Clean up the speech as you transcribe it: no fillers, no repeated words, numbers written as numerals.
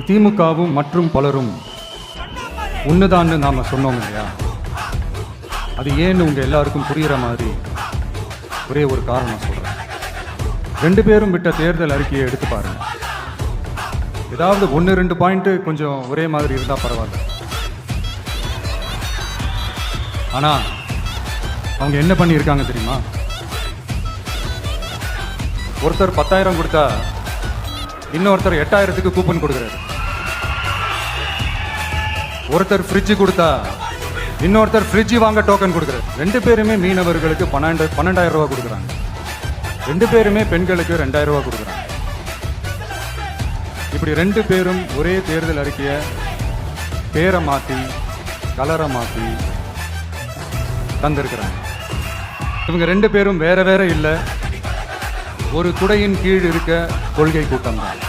திமுகவும் மற்றும் பலரும் ஒண்ணுதான்னு நாம சொன்னோம் இல்லையா? அது ஏன்னு உங்க எல்லாருக்கும் புரிகிற மாதிரி ஒரே ஒரு காரணம் சொல்றேன். 2 பேரும் விட்ட தேர்தல் அறிக்கையை எடுத்து பாருங்க. ஏதாவது 1-2 பாயிண்ட் கொஞ்சம் ஒரே மாதிரி இருந்தா பரவாயில்ல. ஆனா அவங்க என்ன பண்ணியிருக்காங்க தெரியுமா? ஒருத்தர் 10,000 கொடுத்தா இன்னொருத்தர் 8,000க்கு கூப்பன் கொடுக்குறாரு. ஒருத்தர் ஃப்ரிட்ஜ் கொடுத்தா இன்னொருத்தர் ஃப்ரிட்ஜ் வாங்க டோக்கன் கொடுக்குறாரு. 2 பேருமே மீனவர்களுக்கு 12,000 ரூபா கொடுக்குறாங்க. 2 பேருமே பெண்களுக்கு 2,000 ரூபா கொடுக்குறாங்க. இப்படி 2 பேரும் ஒரே தேர்தல் அறிக்கையை பேரை மாற்றி கலரை மாற்றி தந்திருக்கிறாங்க. இவங்க 2 பேரும் வேற வேற இல்லை, ஒரு குடையின் கீழ் இருக்க கொள்கை கூட்டம் தான்.